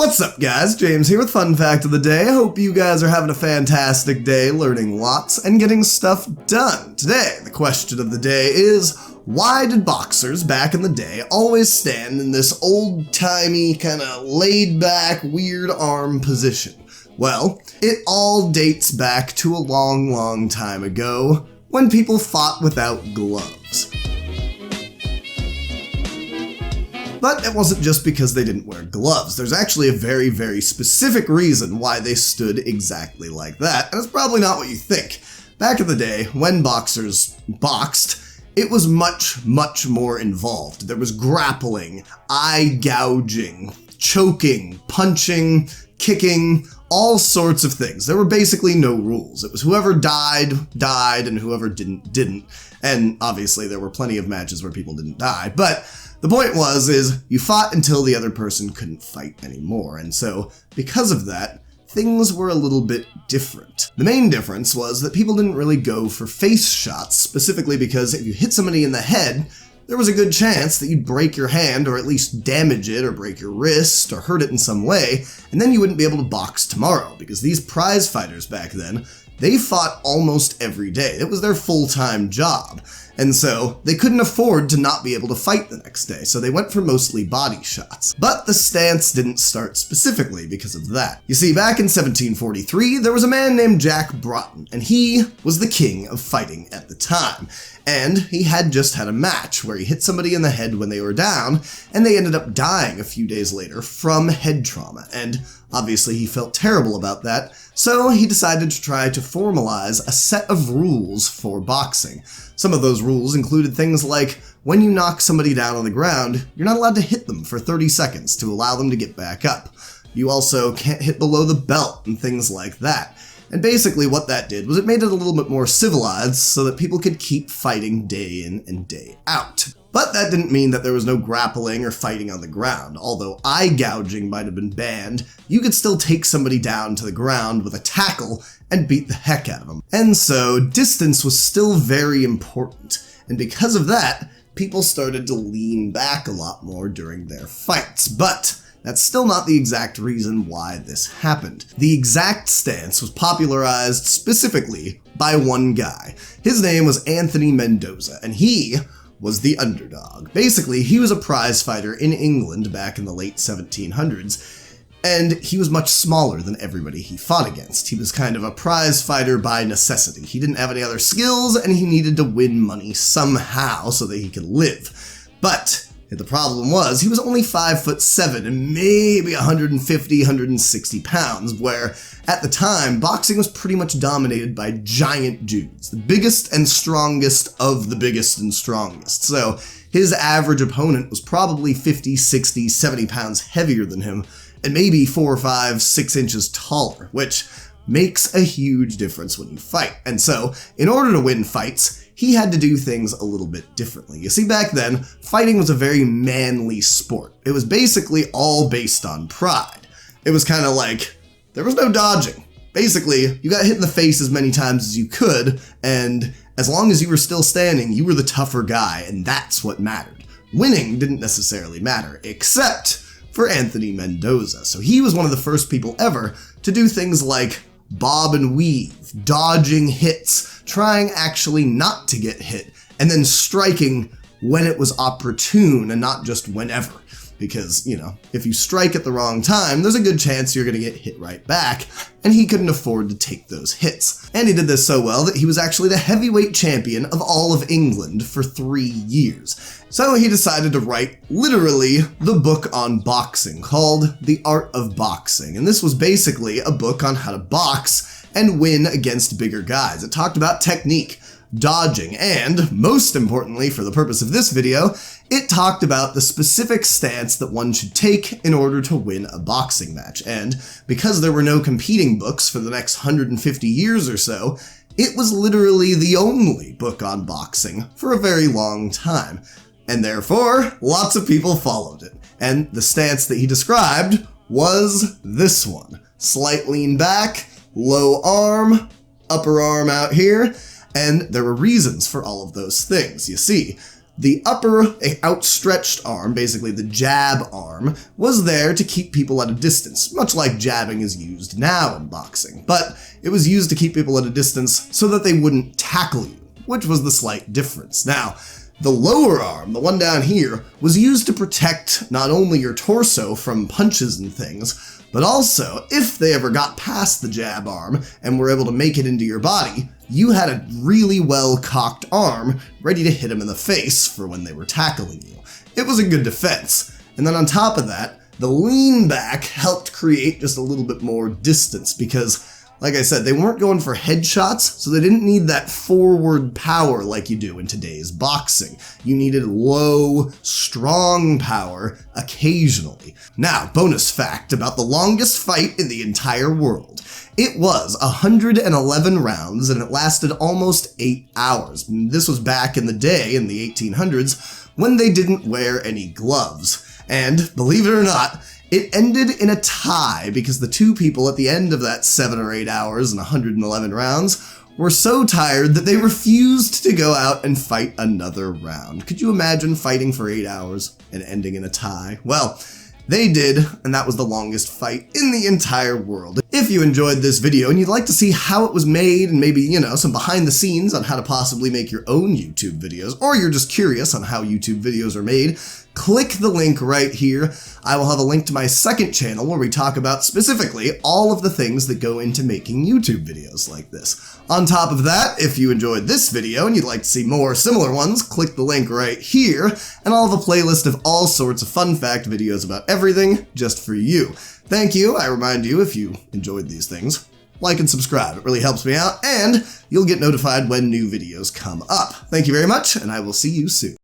What's up, guys? James here with Fun Fact of the Day. I hope you guys are having a fantastic day, learning lots and getting stuff done. Today, the question of the day is, why did boxers back in the day always stand in this old-timey, kind of laid-back, weird arm position? Well, it all dates back to a long, long time ago, when people fought without gloves. But it wasn't just because they didn't wear gloves. There's actually a very, very specific reason why they stood exactly like that, and it's probably not what you think. Back in the day, when boxers boxed, it was much, much more involved. There was grappling, eye gouging, choking, punching, kicking, all sorts of things. There were basically no rules. It was whoever died, and whoever didn't. And obviously there were plenty of matches where people didn't die, but the point is you fought until the other person couldn't fight anymore, and so, because of that, things were a little bit different. The main difference was that people didn't really go for face shots, specifically because if you hit somebody in the head, there was a good chance that you'd break your hand, or at least damage it, or break your wrist, or hurt it in some way, and then you wouldn't be able to box tomorrow, because these prize fighters back then, they fought almost every day. It was their full-time job. And so, they couldn't afford to not be able to fight the next day, so they went for mostly body shots. But the stance didn't start specifically because of that. You see, back in 1743, there was a man named Jack Broughton, and he was the king of fighting at the time. And he had just had a match where he hit somebody in the head when they were down, and they ended up dying a few days later from head trauma, and obviously he felt terrible about that, so he decided to try to formalize a set of rules for boxing. Some of those rules included things like, when you knock somebody down on the ground, you're not allowed to hit them for 30 seconds to allow them to get back up. You also can't hit below the belt and things like that. And basically what that did was it made it a little bit more civilized so that people could keep fighting day in and day out. But that didn't mean that there was no grappling or fighting on the ground. Although eye gouging might have been banned, you could still take somebody down to the ground with a tackle and beat the heck out of them. And so distance was still very important. And because of that, people started to lean back a lot more during their fights. But that's still not the exact reason why this happened. The exact stance was popularized specifically by one guy. His name was Daniel Mendoza, and he was the underdog. Basically, he was a prize fighter in England back in the late 1700s, and he was much smaller than everybody he fought against. He was kind of a prize fighter by necessity. He didn't have any other skills, and he needed to win money somehow so that he could live. But the problem was, he was only 5'7" and maybe 150, 160 pounds, where, at the time, boxing was pretty much dominated by giant dudes, the biggest and strongest of the biggest and strongest. So, his average opponent was probably 50, 60, 70 pounds heavier than him, and maybe 4, 5, 6 inches taller, which makes a huge difference when you fight. And so, in order to win fights, he had to do things a little bit differently. You see, back then, fighting was a very manly sport. It was basically all based on pride. It was kind of like, there was no dodging. Basically, you got hit in the face as many times as you could, and as long as you were still standing, you were the tougher guy, and that's what mattered. Winning didn't necessarily matter, except for Daniel Mendoza. So he was one of the first people ever to do things like bob and weave, dodging hits, trying actually not to get hit, and then striking when it was opportune and not just whenever. Because, you know, if you strike at the wrong time, there's a good chance you're gonna get hit right back, and he couldn't afford to take those hits. And he did this so well that he was actually the heavyweight champion of all of England for 3 years. So he decided to write, literally, the book on boxing, called The Art of Boxing. And this was basically a book on how to box and win against bigger guys. It talked about technique, dodging, and, most importantly for the purpose of this video, it talked about the specific stance that one should take in order to win a boxing match. And because there were no competing books for the next 150 years or so, it was literally the only book on boxing for a very long time. And therefore, lots of people followed it. And the stance that he described was this one. Slight lean back, low arm, upper arm out here, and there were reasons for all of those things. You see, The upper outstretched arm, basically the jab arm, was there to keep people at a distance, much like jabbing is used now in boxing. But it was used to keep people at a distance so that they wouldn't tackle you, which was the slight difference. Now, the lower arm, the one down here, was used to protect not only your torso from punches and things, but also, if they ever got past the jab arm and were able to make it into your body, you had a really well-cocked arm ready to hit them in the face for when they were tackling you. It was a good defense. And then on top of that, the lean back helped create just a little bit more distance because, like I said, they weren't going for headshots, so they didn't need that forward power like you do in today's boxing. You needed low, strong power occasionally. Now, bonus fact about the longest fight in the entire world. It was 111 rounds and it lasted almost 8 hours. This was back in the day, in the 1800s, when they didn't wear any gloves. And, believe it or not, it ended in a tie because the two people at the end of that 7 or 8 hours and 111 rounds were so tired that they refused to go out and fight another round. Could you imagine fighting for 8 hours and ending in a tie? Well, they did, and that was the longest fight in the entire world. If you enjoyed this video and you'd like to see how it was made and maybe, some behind the scenes on how to possibly make your own YouTube videos, or you're just curious on how YouTube videos are made, click the link right here. I will have a link to my second channel where we talk about specifically all of the things that go into making YouTube videos like this. On top of that, if you enjoyed this video and you'd like to see more similar ones, click the link right here, and I'll have a playlist of all sorts of fun fact videos about everything just for you. Thank you. I remind you, if you enjoyed these things, like and subscribe. It really helps me out, and you'll get notified when new videos come up. Thank you very much, and I will see you soon.